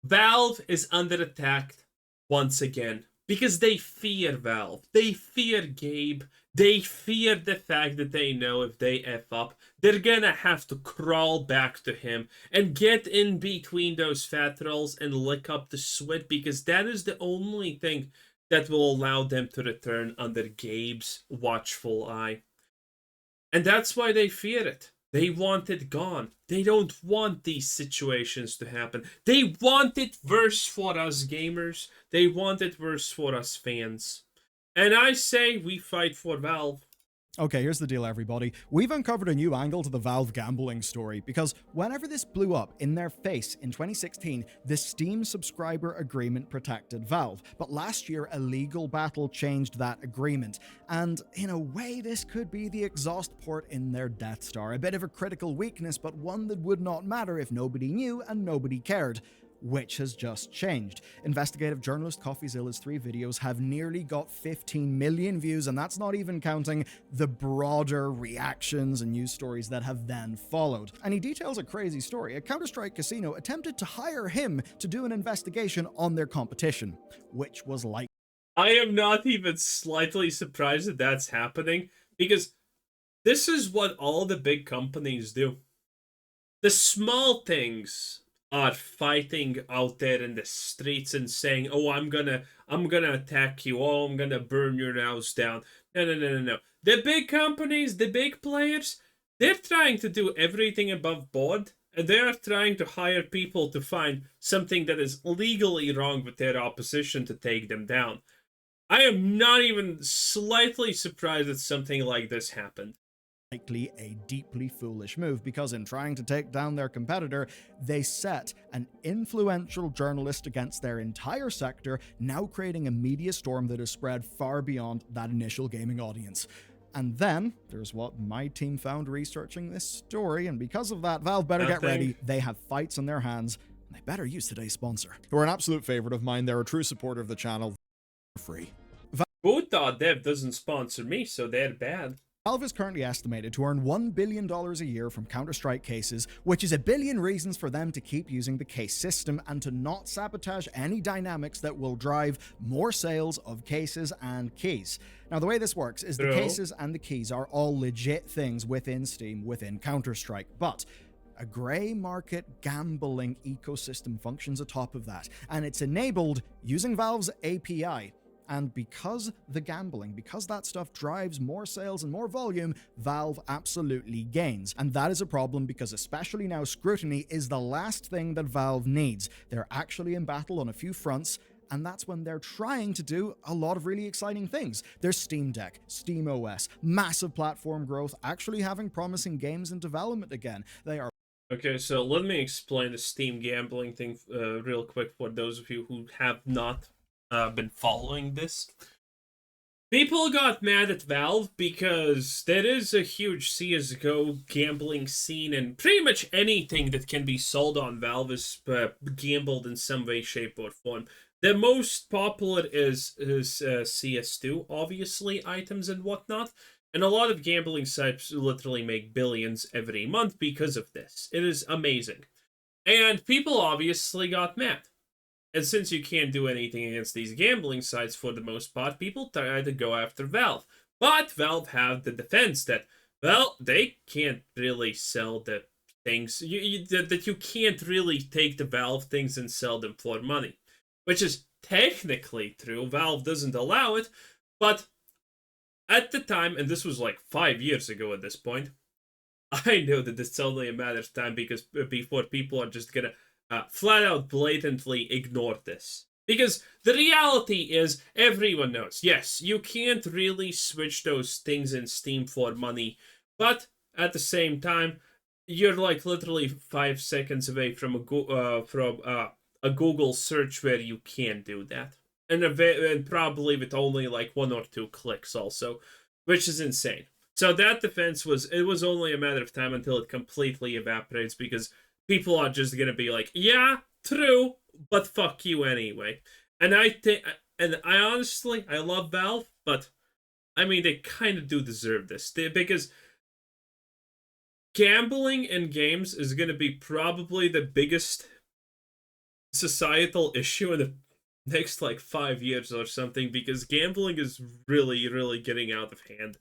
Valve is under attack once again because they fear Valve. They fear Gabe. They fear the fact that they know if they F up, they're gonna have to crawl back to him and get in between those fat rolls and lick up the sweat because that is the only thing that will allow them to return under Gabe's watchful eye. And that's why they fear it. They want it gone. They don't want these situations to happen. They want it worse for us gamers. They want it worse for us fans. And I say we fight for Valve. Okay, here's the deal, everybody. We've uncovered a new angle to the Valve gambling story, because whenever this blew up in their face in 2016, the Steam subscriber agreement protected Valve. But last year, a legal battle changed that agreement. And in a way, this could be the exhaust port in their Death Star. A bit of a critical weakness, but one that would not matter if nobody knew and nobody cared. Which has just changed. Investigative journalist CoffeeZilla's 3 videos have nearly got 15 million views, and that's not even counting the broader reactions and news stories that have then followed. And he details a crazy story. A Counter-Strike casino attempted to hire him to do an investigation on their competition, which was like... I am not even slightly surprised that that's happening, because this is what all the big companies do. The small things are fighting out there in the streets and saying, "Oh, I'm gonna attack you. Oh, I'm gonna burn your house down." No. The big companies, the big players, they're trying to do everything above board, and they are trying to hire people to find something that is legally wrong with their opposition to take them down. I am not even slightly surprised that something like this happened. Likely a deeply foolish move, because in trying to take down their competitor, they set an influential journalist against their entire sector, now creating a media storm that has spread far beyond that initial gaming audience. And then there's what my team found researching this story, and because of that, Valve better get ready. They have fights on their hands, and they better use today's sponsor, who are an absolute favorite of mine. They're a true supporter of the channel. Free. Boot.dev doesn't sponsor me, so they're bad. Valve is currently estimated to earn $1 billion a year from Counter-Strike cases, which is a billion reasons for them to keep using the case system and to not sabotage any dynamics that will drive more sales of cases and keys. Now, the way this works is the cases and the keys are all legit things within Steam, within Counter-Strike, but a grey market gambling ecosystem functions atop of that, and it's enabled using Valve's API. And because that stuff drives more sales and more volume, Valve absolutely gains. And that is a problem, because especially now, scrutiny is the last thing that Valve needs. They're actually in battle on a few fronts, and that's when they're trying to do a lot of really exciting things. There's Steam Deck, Steam OS, massive platform growth, actually having promising games in development again. They are... Okay, so let me explain the Steam gambling thing real quick for those of you who have not been following this. People got mad at Valve because there is a huge CSGO gambling scene, and pretty much anything that can be sold on Valve is gambled in some way, shape, or form. The most popular is CS2, obviously, items and whatnot. And a lot of gambling sites literally make billions every month because of this. It is amazing. And people obviously got mad. And since you can't do anything against these gambling sites for the most part, people try to go after Valve. But Valve have the defense that, well, they can't really sell the things, that you can't really take the Valve things and sell them for money. Which is technically true. Valve doesn't allow it, but at the time, and this was like 5 years ago at this point, I know that it's only a matter of time because before people are just gonna flat out blatantly ignore this. Because the reality is, everyone knows, yes, you can't really switch those things in Steam for money, but at the same time, you're like literally 5 seconds away from a Google search where you can do that. And probably with only like 1 or 2 clicks also, which is insane. So that defense was only a matter of time until it completely evaporates, because people are just gonna be like, yeah, true, but fuck you anyway. And I honestly, I love Valve, but I mean, they kind of do deserve this, because gambling in games is gonna be probably the biggest societal issue in the next like 5 years or something, because gambling is really, really getting out of hand.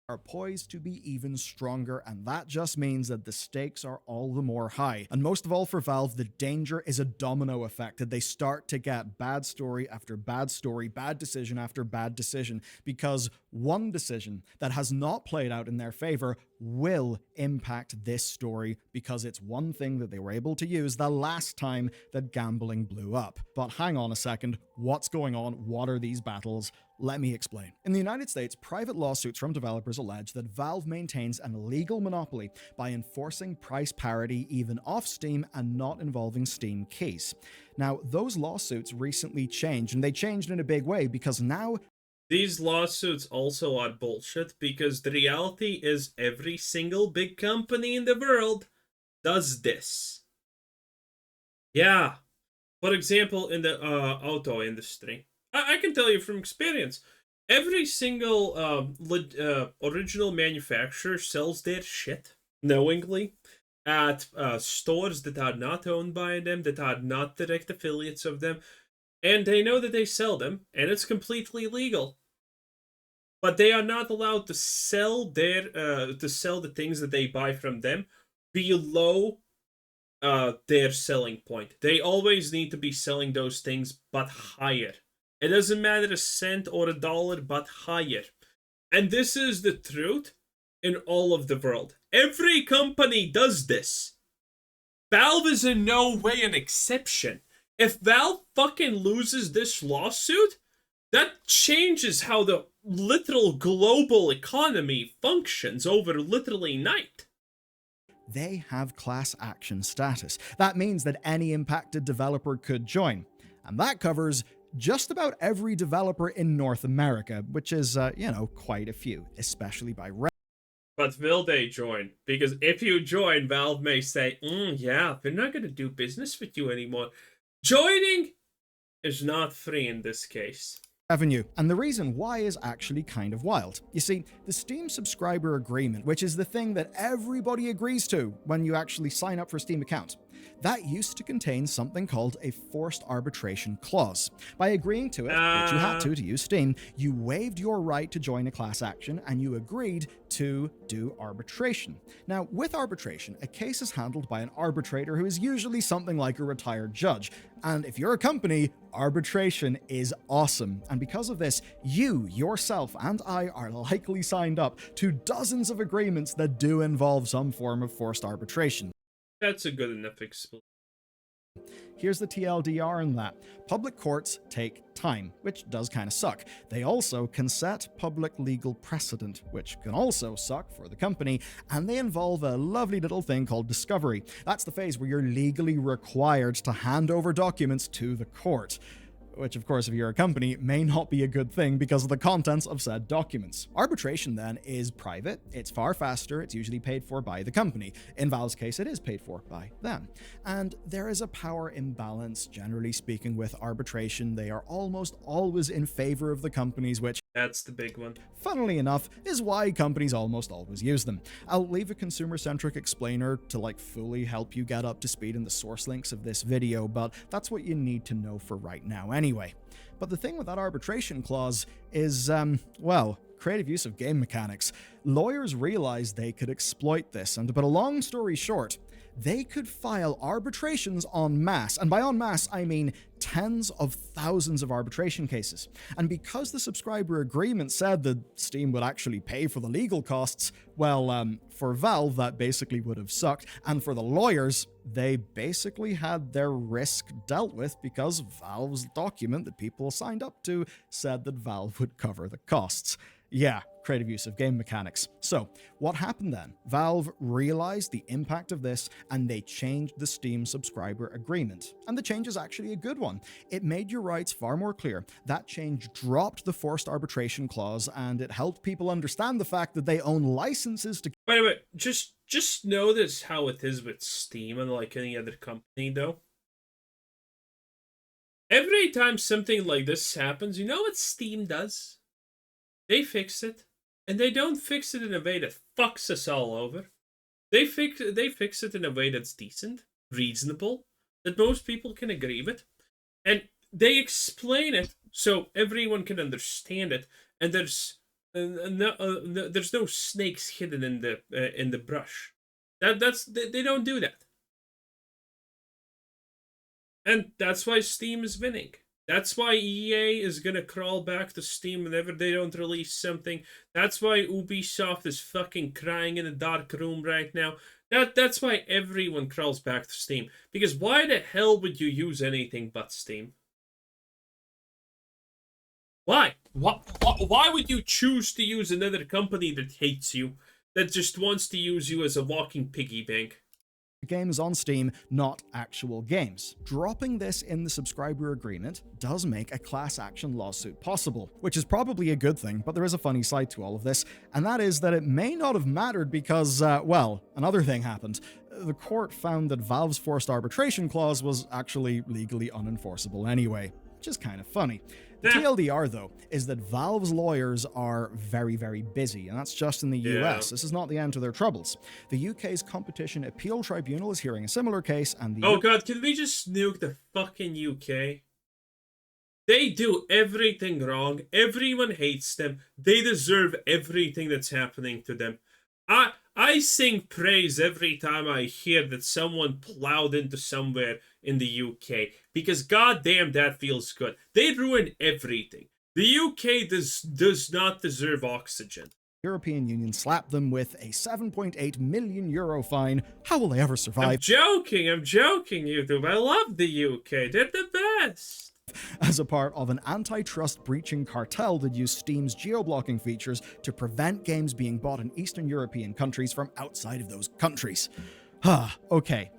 Are poised to be even stronger, and that just means that the stakes are all the more high. And most of all for Valve, the danger is a domino effect, that they start to get bad story after bad story, bad decision after bad decision, because one decision that has not played out in their favor will impact this story, because it's one thing that they were able to use the last time that gambling blew up. But hang on a second, what's going on? What are these battles? Let me explain. In the United States, private lawsuits from developers allege that Valve maintains an illegal monopoly by enforcing price parity even off Steam and not involving Steam keys. Now, those lawsuits recently changed, and they changed in a big way, because now these lawsuits also are bullshit, because the reality is every single big company in the world does this. Yeah. For example, in the auto industry, I can tell you from experience, every single original manufacturer sells their shit knowingly at stores that are not owned by them, that are not direct affiliates of them, and they know that they sell them, and it's completely legal. But they are not allowed to sell the things that they buy from them below their selling point. They always need to be selling those things, but higher. It doesn't matter a cent or a dollar, but higher. And this is the truth in all of the world. Every company does this. Valve is in no way an exception. If Valve fucking loses this lawsuit, that changes how the literal global economy functions over literally night. They have class action status. That means that any impacted developer could join. And that covers just about every developer in North America, which is, quite a few, especially by But will they join? Because if you join, Valve may say, yeah, we're not going to do business with you anymore. Joining is not free in this case. Revenue. And the reason why is actually kind of wild. You see, the Steam subscriber agreement, which is the thing that everybody agrees to when you actually sign up for a Steam account, that used to contain something called a forced arbitration clause. By agreeing to it, which you had to use Steam, you waived your right to join a class action and you agreed to do arbitration. Now, with arbitration, a case is handled by an arbitrator who is usually something like a retired judge. And if you're a company, arbitration is awesome. And because of this, you, yourself, and I are likely signed up to dozens of agreements that do involve some form of forced arbitration. That's a good enough explanation. Here's the TLDR in that. Public courts take time, which does kind of suck. They also can set public legal precedent, which can also suck for the company, and they involve a lovely little thing called discovery. That's the phase where you're legally required to hand over documents to the court. Which, of course, if you're a company, may not be a good thing because of the contents of said documents. Arbitration, then, is private, it's far faster, it's usually paid for by the company. In Valve's case, it is paid for by them. And there is a power imbalance, generally speaking, with arbitration. They are almost always in favor of the companies, which, that's the big one, funnily enough, is why companies almost always use them. I'll leave a consumer-centric explainer to fully help you get up to speed in the source links of this video, but that's what you need to know for right now anyway. But the thing with that arbitration clause is, creative use of game mechanics. Lawyers realized they could exploit this, and to put a long story short, they could file arbitrations en masse, and by en masse I mean tens of thousands of arbitration cases. And because the subscriber agreement said that Steam would actually pay for the legal costs, for Valve that basically would have sucked, and for the lawyers, they basically had their risk dealt with because Valve's document that people signed up to said that Valve would cover the costs. Yeah, creative use of game mechanics. So, what happened then? Valve realized the impact of this and they changed the Steam subscriber agreement. And the change is actually a good one. It made your rights far more clear. That change dropped the forced arbitration clause and it helped people understand the fact that they own licenses to... By the way, just notice how it is with Steam and like any other company though. Every time something like this happens, you know what Steam does? They fix it, and they don't fix it in a way that fucks us all over. They fix it in a way that's decent, reasonable, that most people can agree with, and they explain it so everyone can understand it, and there's no snakes hidden in the brush. They don't do that, and that's why Steam is winning. That's why EA is gonna crawl back to Steam whenever they don't release something. That's why Ubisoft is fucking crying in a dark room right now. That's why everyone crawls back to Steam. Because why the hell would you use anything but Steam? Why? Why would you choose to use another company that hates you, that just wants to use you as a walking piggy bank? Games on Steam, not actual games. Dropping this in the subscriber agreement does make a class action lawsuit possible, which is probably a good thing, but there is a funny side to all of this, and that is that it may not have mattered because, well, another thing happened. The court found that Valve's forced arbitration clause was actually legally unenforceable anyway, which is kind of funny. The TLDR, though, is that Valve's lawyers are very, very busy, and that's just in the US. This is not the end to their troubles. The UK's Competition Appeal Tribunal is hearing a similar case, and the... Oh god, can we just nuke the fucking UK? They do everything wrong. Everyone hates them. They deserve everything that's happening to them. I sing praise every time I hear that someone plowed into somewhere in the UK, because goddamn that feels good. They ruin everything. The UK does not deserve oxygen. European Union slapped them with a 7.8 million euro fine. How will they ever survive? I'm joking, YouTube. I love the UK. They're the best. As a part of an antitrust breaching cartel that used Steam's geo-blocking features to prevent games being bought in Eastern European countries from outside of those countries. Okay,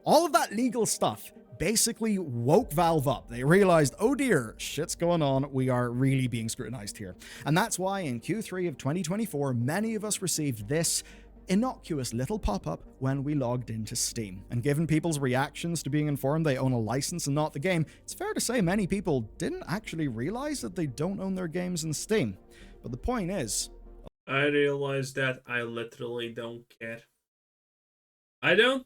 all of that legal stuff basically woke Valve up. They realized, oh dear, shit's going on, we are really being scrutinized here. And that's why in Q3 of 2024, many of us received this innocuous little pop-up when we logged into Steam. And given people's reactions to being informed they own a license and not the game, it's fair to say many people didn't actually realize that they don't own their games in Steam. But the point is... I realized that I literally don't care. I don't.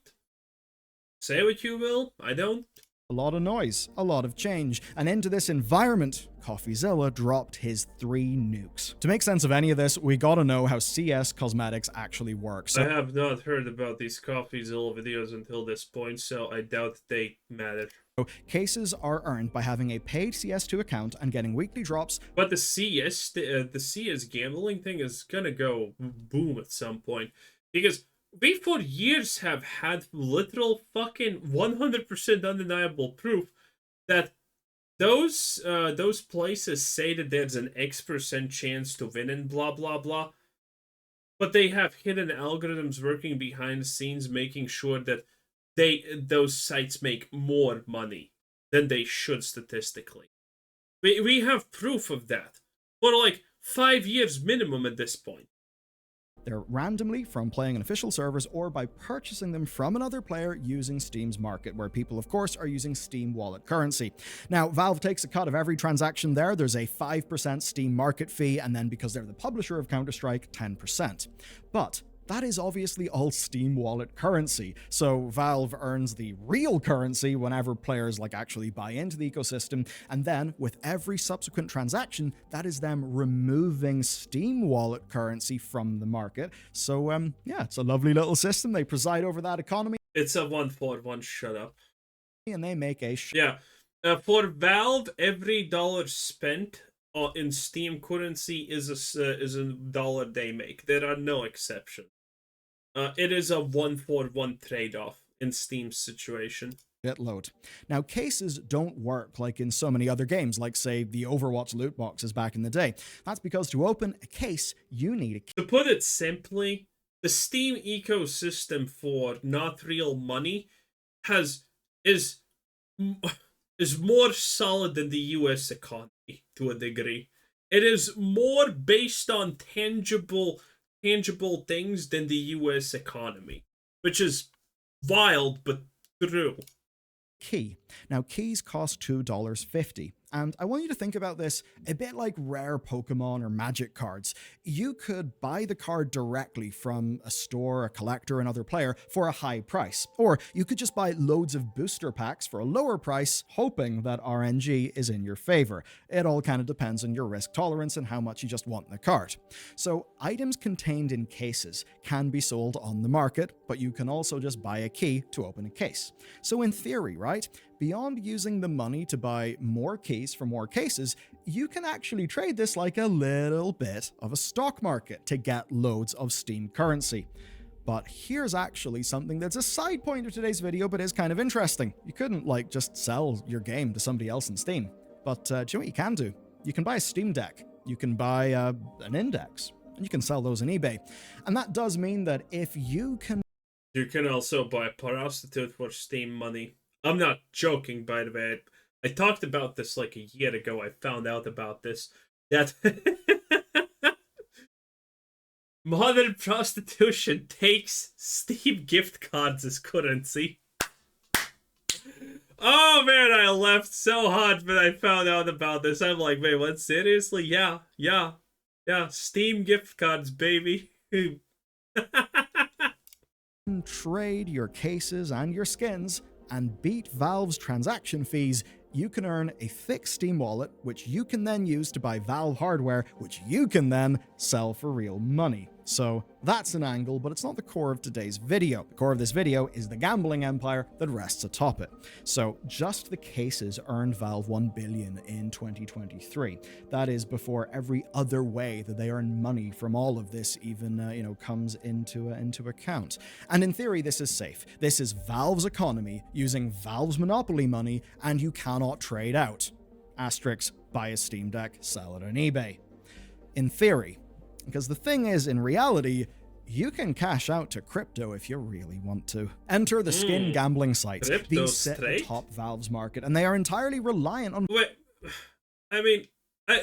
Say what you will, I don't. A lot of noise, a lot of change, and into this environment, CoffeeZilla dropped his 3 nukes. To make sense of any of this, we gotta know how CS cosmetics actually work. I have not heard about these CoffeeZilla videos until this point, so I doubt they matter. Cases are earned by having a paid CS2 account and getting weekly drops. But the CS gambling thing is gonna go boom at some point, because we for years have had literal fucking 100% undeniable proof that those places say that there's an X% chance to win and blah blah blah, but they have hidden algorithms working behind the scenes making sure that those sites make more money than they should statistically. We have proof of that for like 5 years minimum at this point. They're randomly from playing on official servers or by purchasing them from another player using Steam's market, where people, of course, are using Steam wallet currency. Now, Valve takes a cut of every transaction there. There's a 5% Steam market fee, and then because they're the publisher of Counter-Strike, 10%. But that is obviously all Steam wallet currency, so Valve earns the real currency whenever players actually buy into the ecosystem, and then with every subsequent transaction, that is them removing Steam wallet currency from the market. So yeah, it's a lovely little system. They preside over that economy. It's a 1-for-1 shut up. And they make a for Valve, every dollar spent in Steam currency is a dollar they make. There are no exceptions. It is a 1-for-1 trade-off in Steam's situation. Load. Now, cases don't work like in so many other games, like, say, the Overwatch loot boxes back in the day. That's because to open a case, you need a key. To put it simply, the Steam ecosystem for not real money is more solid than the US economy to a degree. It is more based on tangible things than the US economy, which is wild but true. Key. Now, keys cost $2.50, And I want you to think about this a bit like rare Pokemon or Magic cards. You could buy the card directly from a store, a collector, another player for a high price. Or you could just buy loads of booster packs for a lower price, hoping that RNG is in your favor. It all kind of depends on your risk tolerance and how much you just want the card. So items contained in cases can be sold on the market, but you can also just buy a key to open a case. So in theory, right, beyond using the money to buy more keys for more cases, you can actually trade this like a little bit of a stock market to get loads of Steam currency. But here's actually something that's a side point of today's video, but is kind of interesting. You couldn't, like, just sell your game to somebody else in Steam. But do you know what you can do? You can buy a Steam Deck. You can buy an index. And you can sell those on eBay. And that does mean that if you can... You can also buy a prostitute for Steam money. I'm not joking, by the way. I talked about this like a year ago. I found out about this. That modern prostitution takes Steam gift cards as currency. Oh man, I laughed so hard when I found out about this. I'm like, wait, what? Seriously? Yeah. Steam gift cards, baby. Trade your cases and your skins and beat Valve's transaction fees, you can earn a thick Steam wallet, which you can then use to buy Valve hardware, which you can then sell for real money. So that's an angle, but it's not the core of today's video. The core of this video is the gambling empire that rests atop it. So just the cases earned Valve $1 billion in 2023. That is before every other way that they earn money from all of this even, comes into account. And in theory, this is safe. This is Valve's economy using Valve's monopoly money, and you cannot trade out. Asterisk, buy a Steam Deck, sell it on eBay. In theory. Because the thing is, in reality, you can cash out to crypto if you really want to. Enter the skin gambling sites. These sit atop Valve's market, and they are entirely reliant on... Wait, I mean,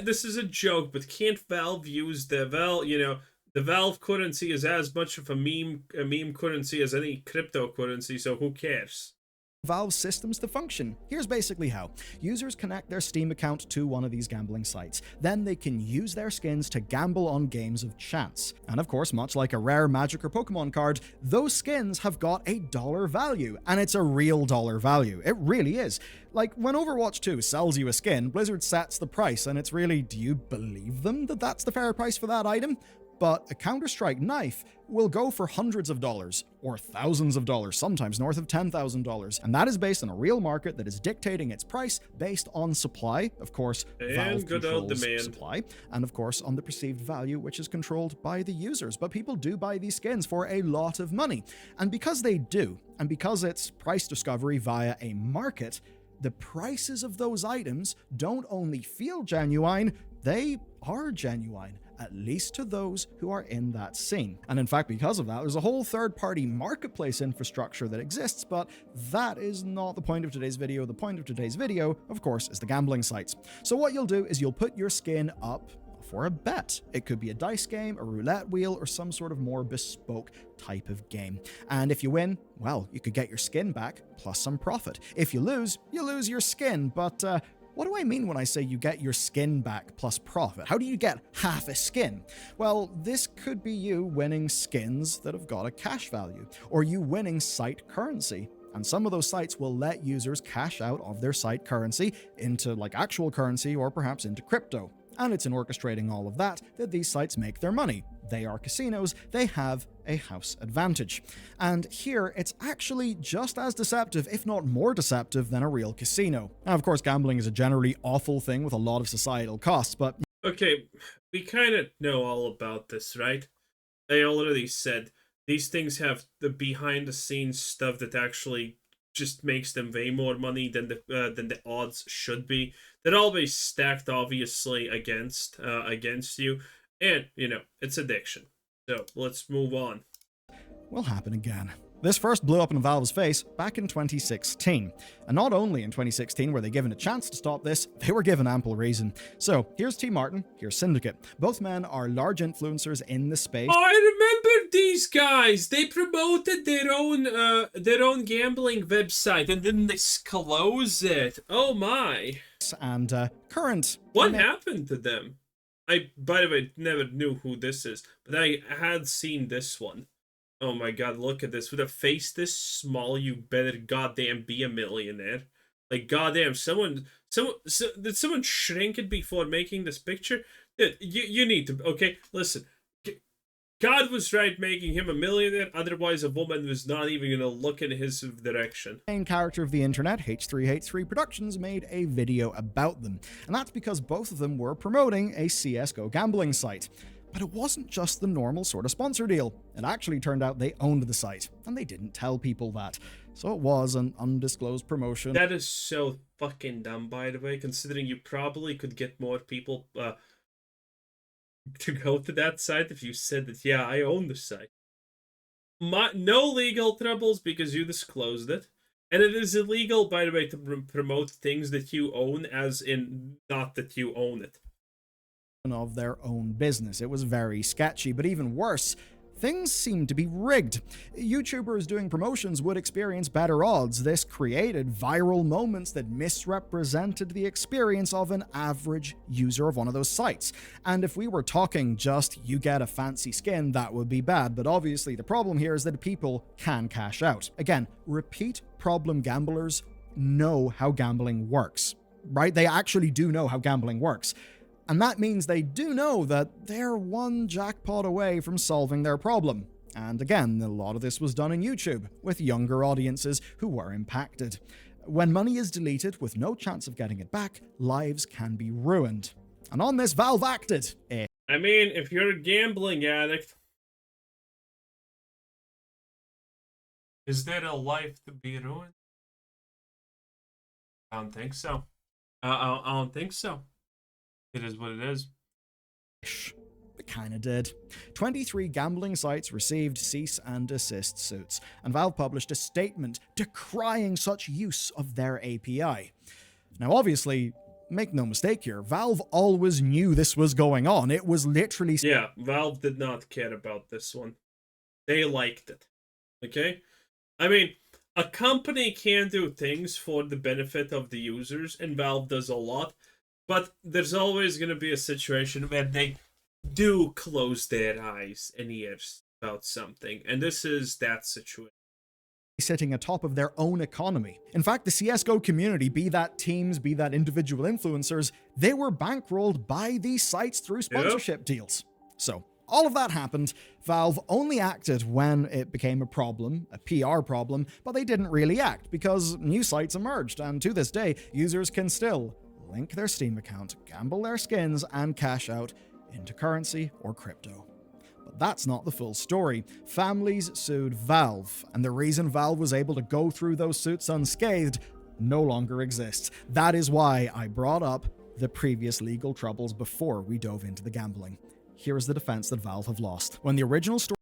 this is a joke, but can't Valve use the the Valve currency is as much of a meme currency as any cryptocurrency, so who cares? Valve systems to function. Here's basically how. Users connect their Steam account to one of these gambling sites. Then they can use their skins to gamble on games of chance. And of course, much like a rare Magic or Pokemon card, those skins have got a dollar value. And it's a real dollar value. It really is. Like, when Overwatch 2 sells you a skin, Blizzard sets the price, and it's really, do you believe them that that's the fair price for that item? But a Counter-Strike knife will go for hundreds of dollars, or thousands of dollars, sometimes north of $10,000. And that is based on a real market that is dictating its price based on supply, of course, Valve controls supply, and of course on the perceived value, which is controlled by the users. But people do buy these skins for a lot of money. And because they do, and because it's price discovery via a market, the prices of those items don't only feel genuine, they are genuine. At least to those who are in that scene. And in fact, because of that, there's a whole third-party marketplace infrastructure that exists, but that is not the point of today's video. The point of today's video, of course, is the gambling sites. So what you'll do is you'll put your skin up for a bet. It could be a dice game, a roulette wheel, or some sort of more bespoke type of game. And if you win, well, you could get your skin back plus some profit. If you lose your skin, but what do I mean when I say you get your skin back plus profit? How do you get half a skin? Well, this could be you winning skins that have got a cash value, or you winning site currency. And some of those sites will let users cash out of their site currency into like actual currency or perhaps into crypto. And it's in orchestrating all of that these sites make their money. They are casinos, they have a house advantage. And here, it's actually just as deceptive, if not more deceptive, than a real casino. Now, of course, gambling is a generally awful thing with a lot of societal costs, but... Okay, we kind of know all about this, right? I already said these things have the behind-the-scenes stuff that actually just makes them way more money than the odds should be. They're always stacked, obviously, against you. And, it's addiction. So, let's move on. Will happen again. This first blew up in Valve's face back in 2016. And not only in 2016 were they given a chance to stop this, they were given ample reason. So, here's T. Martin, here's Syndicate. Both men are large influencers in the space. I remember at these guys. They promoted their own gambling website and then they close it. Oh my. And current. What happened to them? I, by the way, never knew who this is, but I had seen this one. Oh my god, look at this. With a face this small, you better goddamn be a millionaire. Like, goddamn, did someone shrink it before making this picture? You need to, okay, listen. God was right making him a millionaire, otherwise a woman was not even gonna look in his direction. The main character of the internet, H3H3 Productions, made a video about them, and that's because both of them were promoting a CSGO gambling site. But it wasn't just the normal sort of sponsor deal. It actually turned out they owned the site, and they didn't tell people that. So it was an undisclosed promotion. That is so fucking dumb, by the way, considering you probably could get more people to go to that site if you said that, yeah, I own the site. No legal troubles because you disclosed it. And it is illegal, by the way, to promote things that you own, as in not that you own it. Of their own business. It was very sketchy, but even worse, things seemed to be rigged. YouTubers doing promotions would experience better odds. This created viral moments that misrepresented the experience of an average user of one of those sites. And if we were talking just you get a fancy skin, that would be bad, but obviously the problem here is that people can cash out. Again, repeat problem gamblers know how gambling works, right? They actually do know how gambling works. And that means they do know that they're one jackpot away from solving their problem. And again, a lot of this was done on YouTube, with younger audiences who were impacted. When money is deleted with no chance of getting it back, lives can be ruined. And on this, Valve acted. I mean, if you're a gambling addict, is there a life to be ruined? I don't think so. I don't think so. It is what it is. It kinda did. 23 gambling sites received cease and desist suits, and Valve published a statement decrying such use of their API. Now obviously, make no mistake here, Valve always knew this was going on. It was literally... Yeah, Valve did not care about this one. They liked it. Okay? I mean, a company can do things for the benefit of the users, and Valve does a lot. But there's always going to be a situation where they do close their eyes and ears about something. And this is that situation. Sitting atop of their own economy. In fact, the CSGO community, be that teams, be that individual influencers, they were bankrolled by these sites through sponsorship deals. So, all of that happened. Valve only acted when it became a problem, a PR problem, but they didn't really act because new sites emerged, and to this day, users can still link their Steam account, gamble their skins, and cash out into currency or crypto. But that's not the full story. Families sued Valve, and the reason Valve was able to go through those suits unscathed no longer exists. That is why I brought up the previous legal troubles before we dove into the gambling. Here is the defense that Valve have lost. When the original story...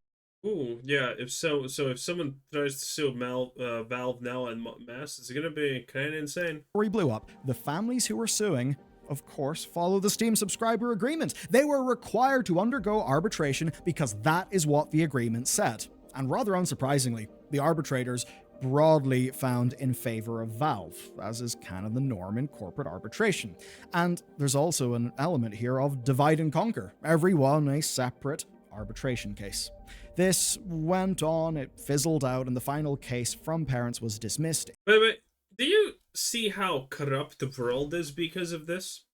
Ooh, yeah, if someone tries to sue Valve now en masse, it's gonna be kind of insane. Blew up, the families who were suing, of course, follow the Steam subscriber agreement. They were required to undergo arbitration because that is what the agreement said. And rather unsurprisingly, the arbitrators broadly found in favor of Valve, as is kind of the norm in corporate arbitration. And there's also an element here of divide and conquer, everyone a separate arbitration case. This went on, it fizzled out, and the final case from parents was dismissed. Wait, do you see how corrupt the world is because of this?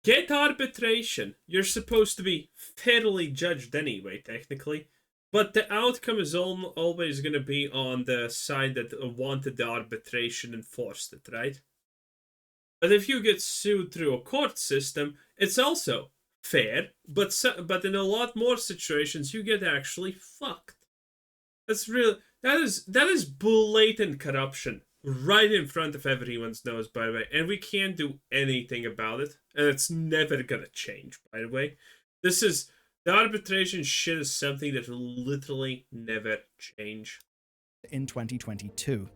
Get arbitration. You're supposed to be fairly judged anyway, technically. But the outcome is always going to be on the side that wanted the arbitration and forced it, right? But if you get sued through a court system, it's also fair, but in a lot more situations you get actually fucked. That's real. That is blatant corruption right in front of everyone's nose, by the way, and we can't do anything about it, and it's never gonna change, by the way. The arbitration shit is something that will literally never change. In 2022.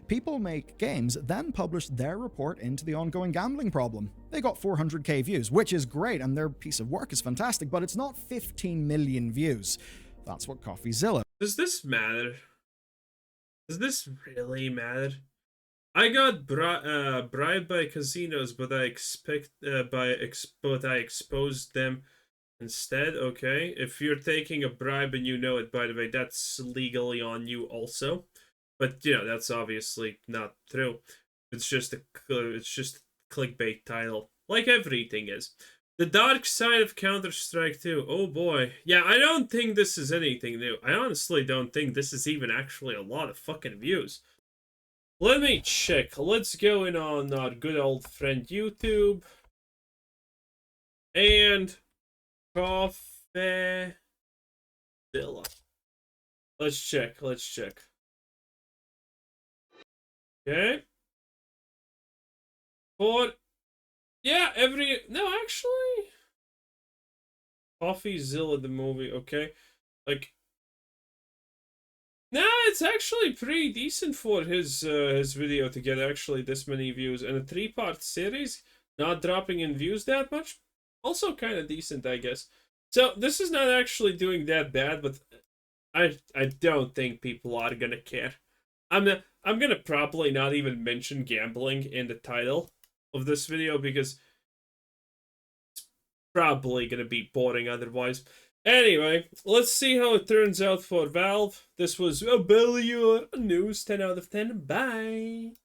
People Make Games then published their report into the ongoing gambling problem. They got 400k views, which is great, and their piece of work is fantastic, but it's not 15 million views. That's what CoffeeZilla. Does this matter? Does this really matter? I got bribed by casinos, but I exposed them instead. Okay, if you're taking a bribe and you know it, by the way, that's legally on you also. But you know that's obviously not true. It's just a clickbait title, like everything is. The dark side of Counter-Strike 2. Oh boy. Yeah, I don't think this is anything new. I honestly don't think this is even actually a lot of fucking views. Let me check. Let's go in on our good old friend YouTube. And CoffeeZilla. Let's check. Okay. No, actually. CoffeeZilla the movie, okay. Like, nah, it's actually pretty decent for his video to get actually this many views. And a 3-part series, not dropping in views that much, also kind of decent, I guess. So this is not actually doing that bad, but I don't think people are gonna care. I'm gonna probably not even mention gambling in the title of this video because it's probably gonna be boring otherwise. Anyway, let's see how it turns out for Valve. This was a Bellier News 10 out of 10. Bye!